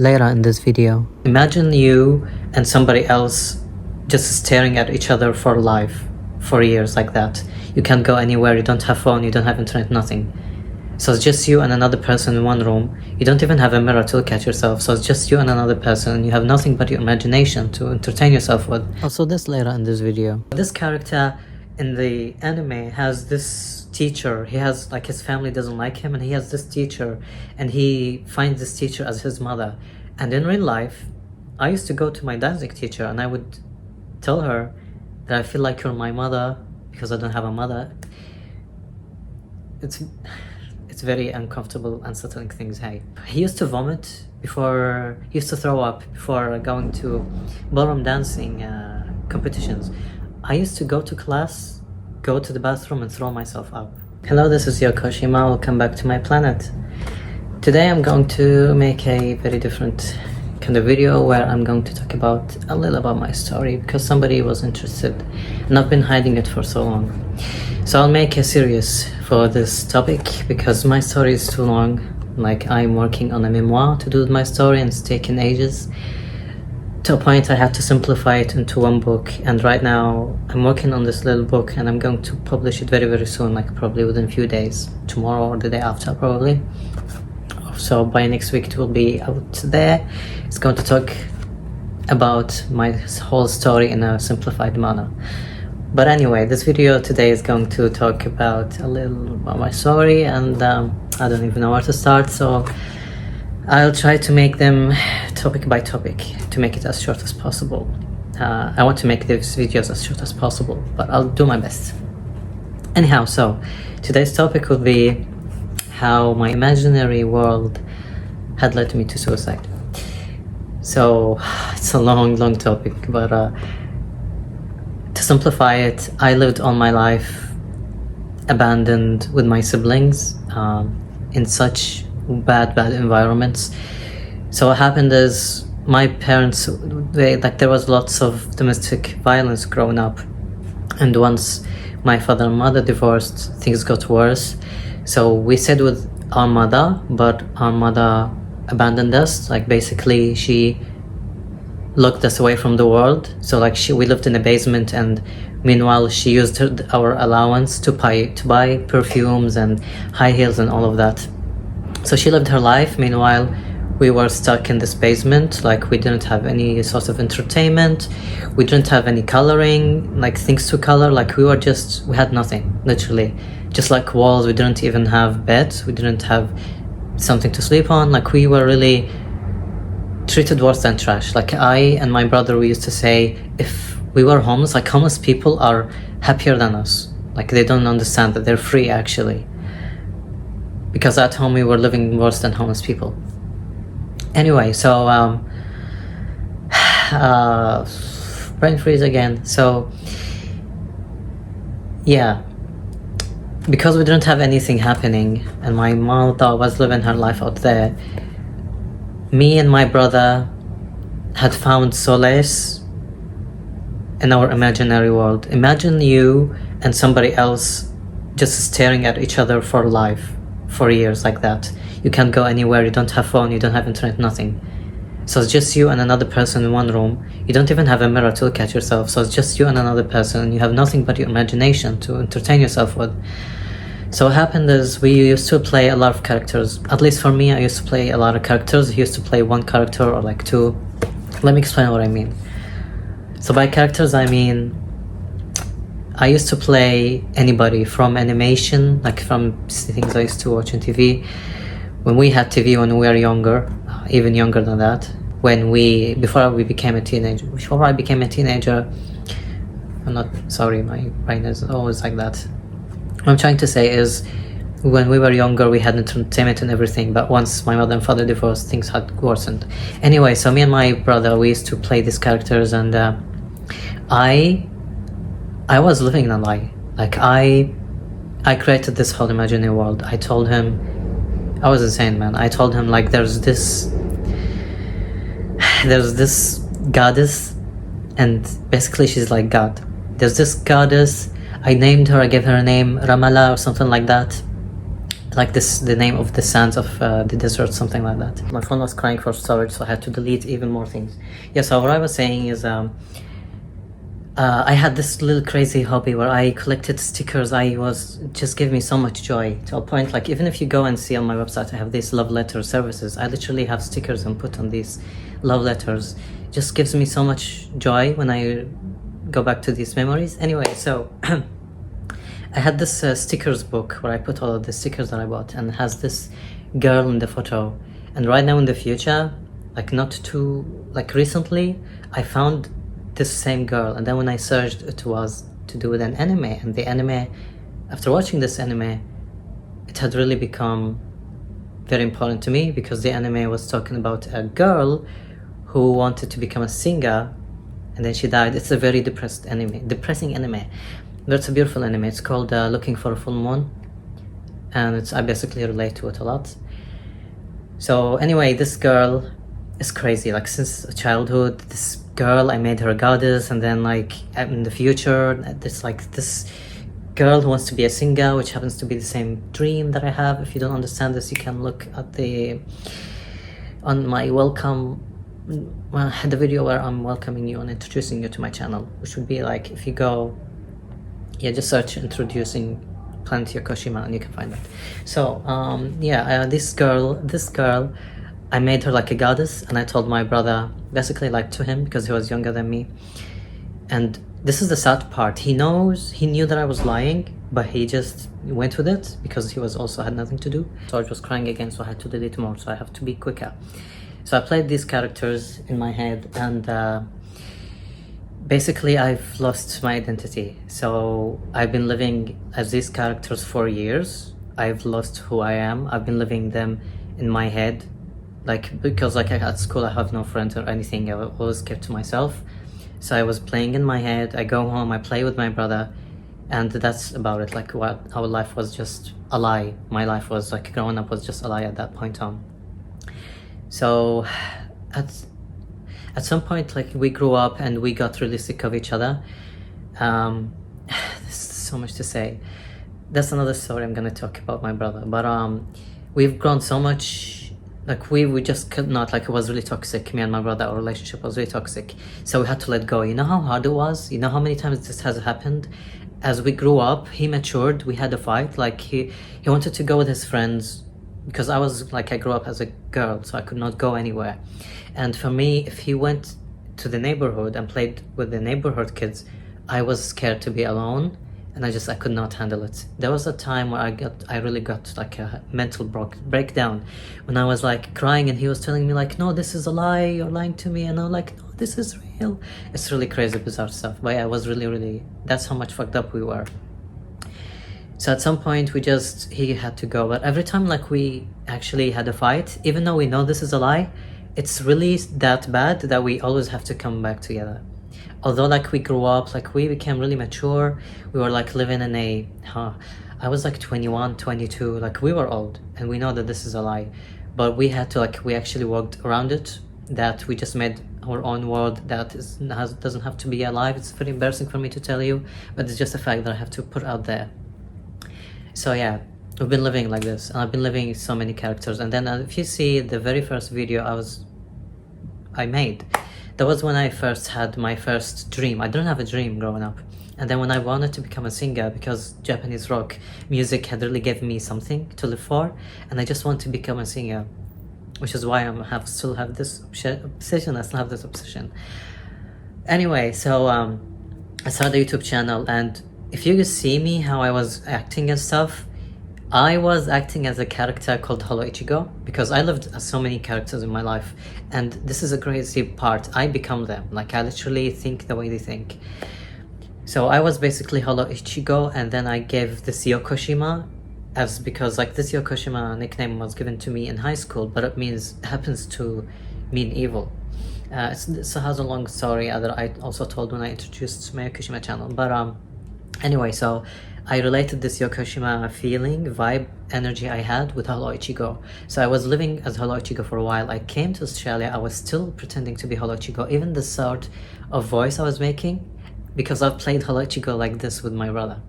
later in this video. Imagine you and somebody else just staring at each other for life, for years like that. You can't go anywhere, you don't have phone, you don't have internet, nothing. So it's just you and another person in one room. You don't even have a mirror to look at yourself. So it's just you and another person, and you have nothing but your imagination to entertain yourself with. Also, this later in this video. This character in the anime has this teacher. He has, like, his family doesn't like him, and he has this teacher, and he finds this teacher as his mother. And in real life, I used to go to my dancing teacher, and I would tell her that I feel like you're my mother because I don't have a mother. It's very uncomfortable, unsettling things. Hey, he used to vomit before, he used to throw up before going to ballroom dancing competitions. I used to go to class, go to the bathroom and throw myself up. Hello, this is Yokoshima. Welcome back to my planet. Today I'm going to make a very different kind of video where I'm going to talk about a little about my story because somebody was interested and I've been hiding it for so long. So I'll make a series for this topic because my story is too long. Like, I'm working on a memoir to do with my story and it's taken ages. To a point I had to simplify it into one book, and right now I'm working on this little book and I'm going to publish it very, very soon, like probably within a few days, tomorrow or the day after probably. So by next week it will be out there. It's going to talk about my whole story in a simplified manner. But anyway, this video today is going to talk about a little about my story, and I don't even know where to start, so I'll try to make them topic by topic to make it as short as possible. I want to make these videos as short as possible, but I'll do my best. Anyhow, so today's topic will be how my imaginary world had led me to suicide. So it's a long topic, but to simplify it, I lived all my life abandoned with my siblings in such bad environments. So what happened is my parents, there was lots of domestic violence growing up, and once my father and mother divorced, things got worse. So we stayed with our mother, but our mother abandoned us. Like, basically she locked us away from the world. So like we lived in a basement, and meanwhile she used our allowance to buy perfumes and high heels and all of that. So she lived her life. Meanwhile, we were stuck in this basement. Like, we didn't have any source of entertainment. We didn't have any coloring, like things to color. Like, we had nothing, literally. Just like walls. We didn't even have beds. We didn't have something to sleep on. Like, we were really treated worse than trash. Like, I and my brother, we used to say, if we were homeless, like, homeless people are happier than us. Like, they don't understand that they're free, actually. Because at home we were living worse than homeless people. Anyway, so brain freeze again. So yeah, because we didn't have anything happening and my mother was living her life out there, me and my brother had found solace in our imaginary world. Imagine you and somebody else just staring at each other for life, for years like that. You can't go anywhere, you don't have phone, you don't have internet, nothing. So it's just you and another person in one room. You don't even have a mirror to look at yourself. So it's just you and another person, and you have nothing but your imagination to entertain yourself with. So what happened is we used to play a lot of characters. At least for me, I used to play a lot of characters. He used to play one character or like two. Let me explain what I mean. So by characters, I mean I used to play anybody from animation, like from things I used to watch on TV. When we had TV when we were younger, even younger than that, before I became a teenager, I'm not, sorry, my brain is always like that. What I'm trying to say is, when we were younger, we had entertainment and everything, but once my mother and father divorced, things had worsened. Anyway, so me and my brother, we used to play these characters, and I was living in a lie. Like, I created this whole imaginary world. I told him, I was insane, man. I told him, like, there's this goddess, and basically she's like God. There's this goddess. I named her, I gave her a name, Ramallah or something like that. like this, the name of the sands of the desert, something like that. My phone was crying for storage, so I had to delete even more things. Yeah, so what I was saying is I had this little crazy hobby where I collected stickers. I was just gave me so much joy, to a point like even if you go and see on my website, I have these love letter services. I literally have stickers and put on these love letters. It just gives me so much joy when I go back to these memories. Anyway, so I had this stickers book where I put all of the stickers that I bought, and it has this girl in the photo. And right now in the future, like not too, like recently, I found this same girl, and then when I searched, it was to do with an anime. And the anime, after watching this anime, it had really become very important to me, because the anime was talking about a girl who wanted to become a singer, and then she died. It's a very depressing anime, but it's a beautiful anime. It's called Looking for a Full Moon, and I basically relate to it a lot. So anyway, this girl is crazy. Like since childhood, this girl, I made her a goddess, and then like in the future, there's like this girl who wants to be a singer, which happens to be the same dream that I have. If you don't understand this, you can look at on my welcome, well, the video where I'm welcoming you and introducing you to my channel, which would be like, if you go, yeah, just search introducing Planet Yokoshima and you can find it. So this girl, I made her like a goddess, and I told my brother, basically like to him, because he was younger than me. And this is the sad part. He knew that I was lying, but he just went with it because he was also had nothing to do. So I was crying again, so I had to delete more, so I have to be quicker. So I played these characters in my head, and basically I've lost my identity. So I've been living as these characters for years. I've lost who I am. I've been living them in my head, like, because like at school I have no friends or anything. I always kept to myself. So I was playing in my head. I go home, I play with my brother, and that's about it. Like our life was just a lie. My life was like growing up was just a lie at that point on. So at some point, like, we grew up and we got really sick of each other. There's so much to say. That's another story I'm gonna talk about my brother. But we've grown so much. Like we just could not, like, it was really toxic. Me and my brother, our relationship was really toxic. So we had to let go. You know how hard it was? You know how many times this has happened? As we grew up, he matured. We had a fight. Like he wanted to go with his friends, because I was like, I grew up as a girl, so I could not go anywhere. And for me, if he went to the neighborhood and played with the neighborhood kids, I was scared to be alone, and I could not handle it. There was a time where I really got like a mental breakdown, when I was like crying, and he was telling me like, no, this is a lie, you're lying to me, and I'm like, no, this is real. It's really crazy, bizarre stuff. But yeah, I was really, that's how much fucked up we were. So at some point he had to go. But every time like we actually had a fight, even though we know this is a lie, it's really that bad that we always have to come back together. Although like we grew up, like we became really mature, we were like living in I was like 21, 22, like we were old, and we know that this is a lie, but we had to, like, we actually worked around it, that we just made our own world that doesn't have to be alive. It's very embarrassing for me to tell you, but it's just a fact that I have to put out there. So yeah, we've been living like this, and I've been living so many characters. And then if you see the very first video I made, that was when I first had my first dream. I didn't have a dream growing up. And then when I wanted to become a singer, because Japanese rock music had really given me something to live for, and I just want to become a singer, which is why I still have this obsession. I still have this obsession. Anyway, so I started a YouTube channel, and if you could see me, how I was acting and stuff, I was acting as a character called Hello Ichigo, because I lived so many characters in my life, and this is a crazy part. I become them. Like, I literally think the way they think. So I was basically Hello Ichigo, and then I gave this Yokoshima because like this Yokoshima nickname was given to me in high school, but it happens to mean evil. It has a long story that I also told when I introduced my Yokoshima-channel. But anyway, so I related this Yokoshima feeling, vibe, energy I had with Hello Ichigo. So I was living as Hello Ichigo for a while. I came to Australia, I was still pretending to be Hello Ichigo, even the sort of voice I was making, because I've played Hello Ichigo like this with my brother.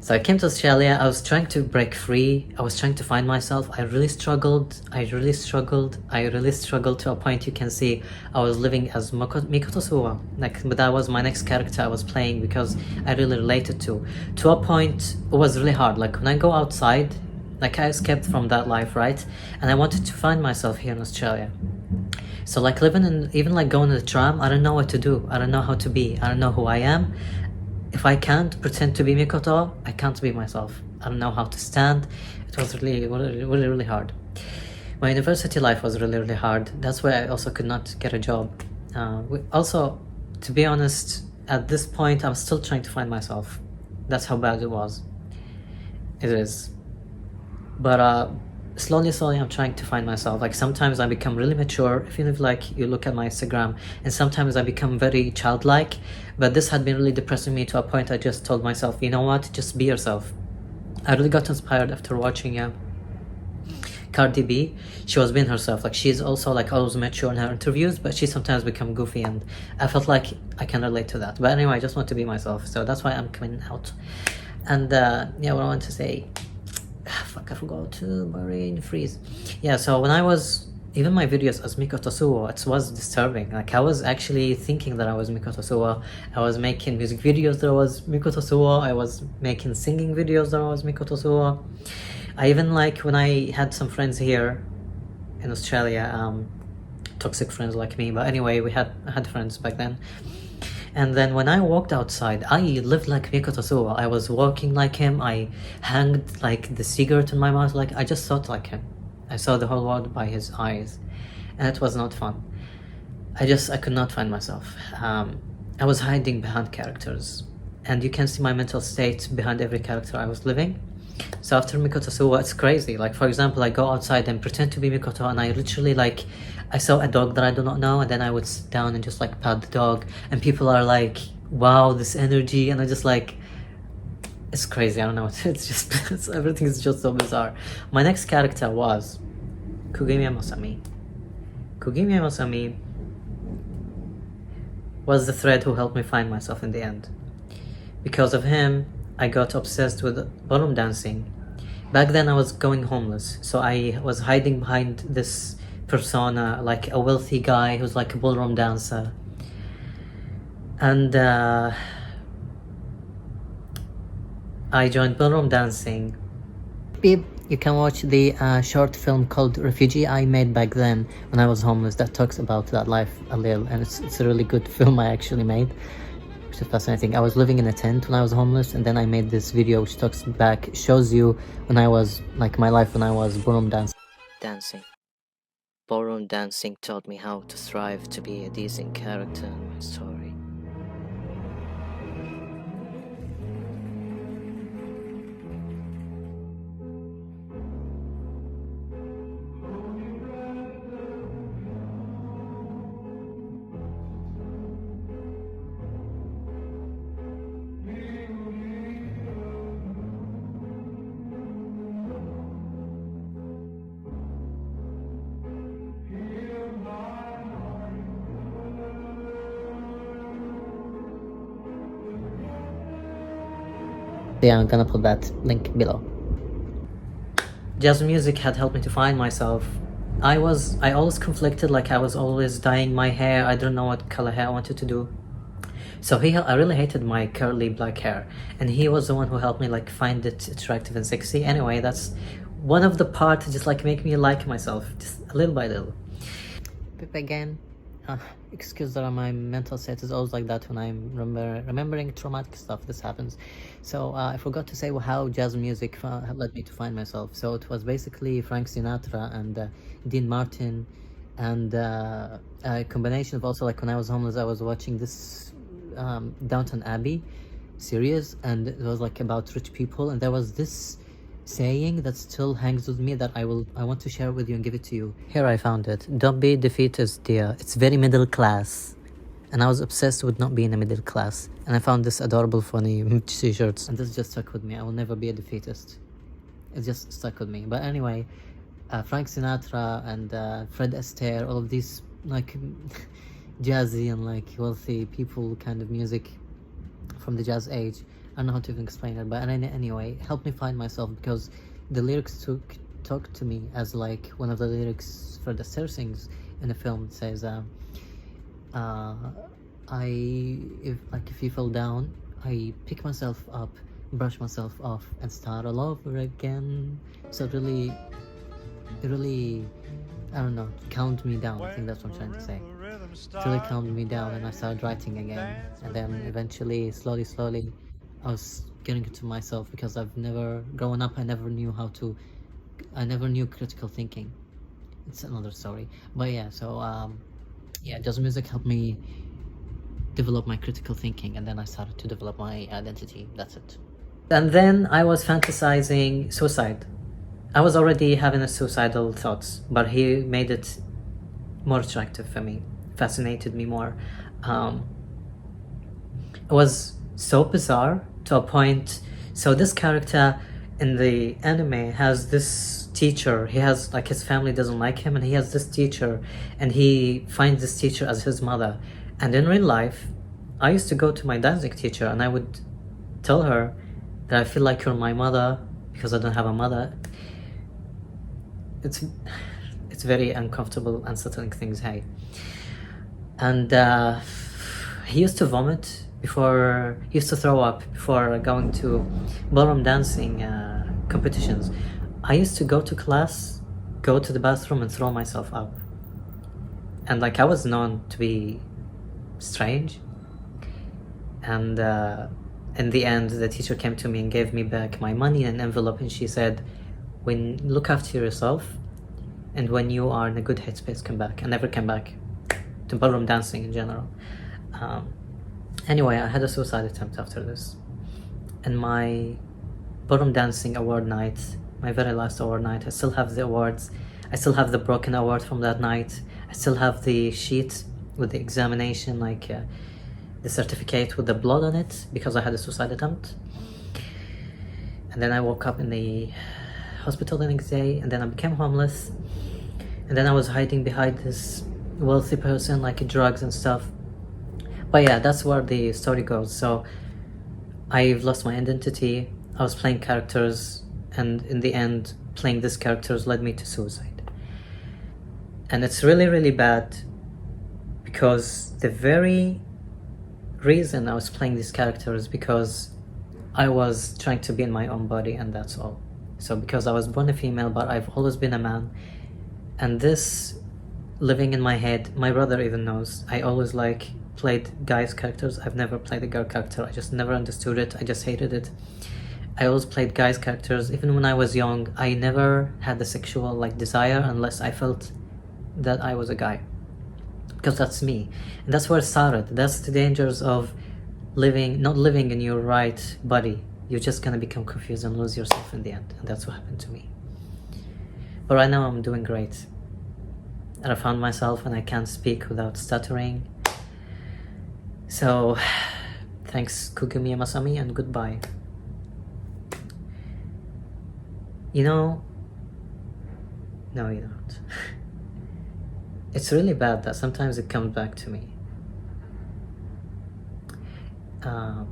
So I came to Australia. I was trying to break free. I was trying to find myself. I really struggled. I really struggled. I really struggled to a point you can see I was living as Mikoto Suwa. Like, but that was my next character I was playing because I really related to. To a point, it was really hard. Like when I go outside, like I escaped from that life, right? And I wanted to find myself here in Australia. So like living in, even like going to the tram, I don't know what to do. I don't know how to be. I don't know who I am. If I can't pretend to be Mikoto, I can't be myself. I don't know how to stand. It was really hard. My university life was really hard. That's why I also could not get a job. Also, to be honest, at this point, I'm still trying to find myself. That's how bad it was. It is. But slowly I'm trying to find myself. Like sometimes I become really mature, if you look at my Instagram, and sometimes I become very childlike. But this had been really depressing me to a point I just told myself, you know what, just be yourself. I really got inspired after watching Cardi B. She was being herself. Like she's also like always mature in her interviews, but she sometimes become goofy, and I felt like I can relate to that. But anyway, I just want to be myself, so that's why I'm coming out. And yeah, what I want to say, fuck, I forgot to brain freeze. Yeah, so when I was, even my videos as Mikoto Suwa, it was disturbing. Like I was actually thinking that I was Mikoto Suwa. I was making music videos that I was Mikoto Suwa. I was making singing videos that I was Mikoto Suwa. I even like when I had some friends here in Australia, toxic friends like me. But anyway, I had friends back then. And then when I walked outside, I lived like Mikoto Suwa. I was walking like him. I hanged like the cigarette in my mouth. Like I just thought like him. I saw the whole world by his eyes, and it was not fun. I could not find myself. I was hiding behind characters, and you can see my mental state behind every character I was living. So after Mikoto Suwa, it's crazy. Like for example, I go outside and pretend to be Mikoto, and I literally like, I saw a dog that I do not know, and then I would sit down and just like pat the dog, and people are like, wow, this energy, and I just like, it's crazy. I don't know. It's just everything is just so bizarre. My next character was Kugimiya Masami. Kugimiya Masami was the thread who helped me find myself in the end. Because of him, I got obsessed with ballroom dancing. Back then I was going homeless, so I was hiding behind this persona, like a wealthy guy who's like a ballroom dancer. And I joined ballroom dancing. Beep, you can watch the short film called Refugee I made back then when I was homeless that talks about that life a little, and it's a really good film I actually made, which is fascinating. I was living in a tent when I was homeless, and then I made this video which talks back, shows you when I was, like my life when I was ballroom dancing. Ballroom dancing taught me how to thrive, to be a decent character in my story. Yeah, I'm gonna put that link below. Jazz music had helped me to find myself. I always conflicted, like I was always dyeing my hair. I don't know what color hair I wanted to do. So I really hated my curly black hair, and he was the one who helped me like find it attractive and sexy. Anyway, that's one of the parts just like make me like myself, just a little by little. But again, excuse that my mental state is always like that when I'm remembering traumatic stuff. This happens. So I forgot to say how jazz music led me to find myself. So it was basically Frank Sinatra and Dean Martin, and a combination of also, like when I was homeless, I was watching this Downton Abbey series, and it was like about rich people, and there was this saying that still hangs with me that I want to share with you and give it to you. Here I found it. Don't be defeatist, dear. It's very middle class. And I was obsessed with not being a middle class. And I found this adorable, funny t-shirts. And this just stuck with me. I will never be a defeatist. It just stuck with me. But anyway, Frank Sinatra and Fred Astaire, all of these like jazzy and like wealthy people kind of music from the jazz age. don't know how to even explain it, but anyway, it helped me find myself because the lyrics talk to me as like one of the lyrics for the sings in the film. It says, uh, if you fall down, I pick myself up, brush myself off, and start all over again. So it really, I don't know, calmed me down. I think that's what I'm trying to say. It really calmed me down, and I started writing again. And then eventually, slowly, I was getting into myself because growing up, I never knew critical thinking. It's another story. But yeah, so yeah, jazz music helped me develop my critical thinking, and then I started to develop my identity. That's it. And then I was fantasizing suicide. I was already having a suicidal thoughts, but he made it more attractive for me, fascinated me more. It was so bizarre to a point. So this character in the anime has this teacher. He has like, his family doesn't like him, and he has this teacher, and he finds this teacher as his mother. And in real life, I used to go to my dancing teacher, and I would tell her that I feel like you're my mother because I don't have a mother. It's very uncomfortable, unsettling things, hey. And he used to vomit before, he used to throw up before going to ballroom dancing competitions. I used to go to class, go to the bathroom, and throw myself up. And like, I was known to be strange. And in the end, the teacher came to me and gave me back my money in an envelope, and she said, look after yourself, and when you are in a good headspace, come back. I never came back to ballroom dancing in general. Anyway, I had a suicide attempt after this. And my ballroom dancing award night, my very last award night, I still have the awards. I still have the broken award from that night. I still have the sheet with the examination, like the certificate with the blood on it, because I had a suicide attempt. And then I woke up in the hospital the next day, and then I became homeless, and then I was hiding behind this wealthy person, like drugs and stuff. But yeah, that's where the story goes. So I've lost my identity. I was playing characters, and in the end, playing these characters led me to suicide. And it's really bad, because the very reason I was playing these characters because I was trying to be in my own body, and that's all. So because I was born a female, but I've always been a man, and this living in my head, my brother even knows, I always like played guys characters. I've never played a girl character. I just never understood it. I just hated it. I always played guys characters. Even when I was young, I never had the sexual like desire unless I felt that I was a guy, because that's me. And that's where it started. That's the dangers of not living in your right body. You're just gonna become confused and lose yourself in the end, and that's what happened to me. But right now I'm doing great, and I found myself, and I can't speak without stuttering. So thanks Kugumi Masami, and goodbye. No, you don't. It's really bad that sometimes it comes back to me. I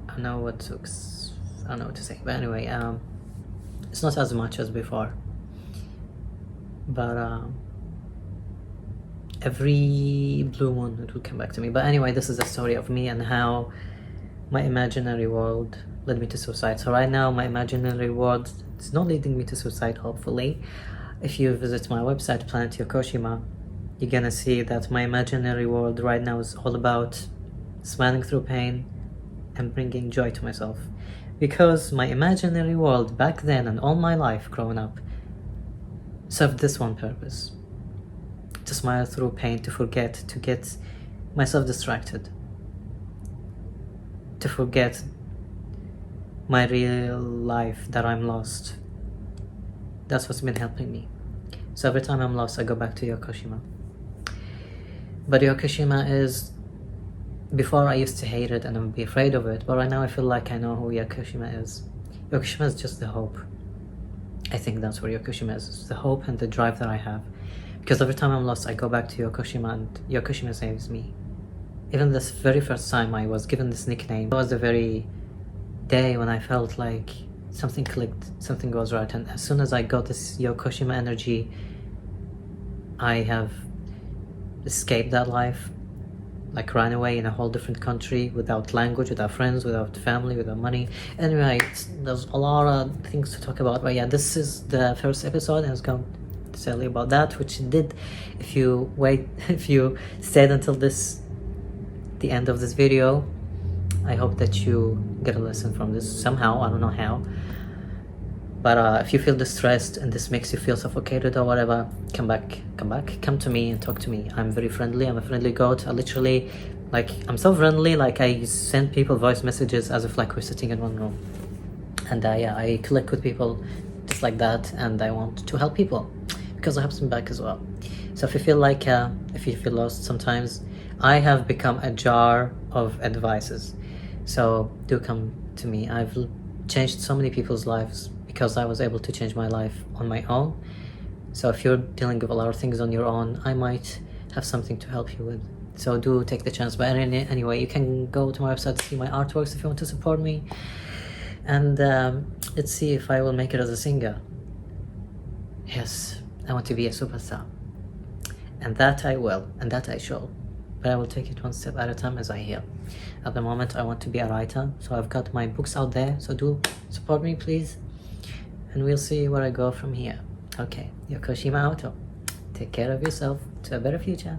don't know what to say, but anyway, it's not as much as before, but every blue moon it will come back to me. But anyway, this is the story of me and how my imaginary world led me to suicide. So right now my imaginary world is not leading me to suicide, hopefully. If you visit my website, Planet Yokoshima, you're gonna see that my imaginary world right now is all about smiling through pain and bringing joy to myself. Because my imaginary world back then and all my life growing up served this one purpose: to smile through pain, to get myself distracted, to forget my real life, that I'm lost. That's what's been helping me. So every time I'm lost, I go back to Yokoshima. But Yokoshima is, before I used to hate it and I would be afraid of it, but right now I feel like I know who Yokoshima is. Yokoshima is just the hope. I think that's where Yokoshima is. It's the hope and the drive that I have. Because every time I'm lost, I go back to Yokoshima, and Yokoshima saves me. Even this very first time I was given this nickname, it was the very day when I felt like something clicked, something was right. And as soon as I got this Yokoshima energy, I have escaped that life, like ran away in a whole different country, without language, without friends, without family, without money. Anyway, there's a lot of things to talk about, but yeah, this is the first episode and I was going to tell you about that, which it did. If you stayed until the end of this video, I hope that you get a lesson from this somehow. I don't know how, but if you feel distressed and this makes you feel suffocated or whatever, come to me and talk to me. I'm very friendly. I'm a friendly goat. I literally, like, I'm so friendly, like I send people voice messages as if like we're sitting in one room. And I collect with people just like that, and I want to help people because I have some back as well. So if you feel like if you feel lost sometimes, I have become a jar of advices. So do come to me. I've changed so many people's lives because I was able to change my life on my own. So if you're dealing with a lot of things on your own, I might have something to help you with. So do take the chance. But anyway, you can go to my website to see my artworks if you want to support me. And let's see if I will make it as a singer. Yes, I want to be a superstar. And that I will, and that I shall. But I will take it one step at a time as I heal. At the moment, I want to be a writer, so I've got my books out there, so do support me, please. And we'll see where I go from here. Okay, Yokoshima out. Take care of yourself to a better future.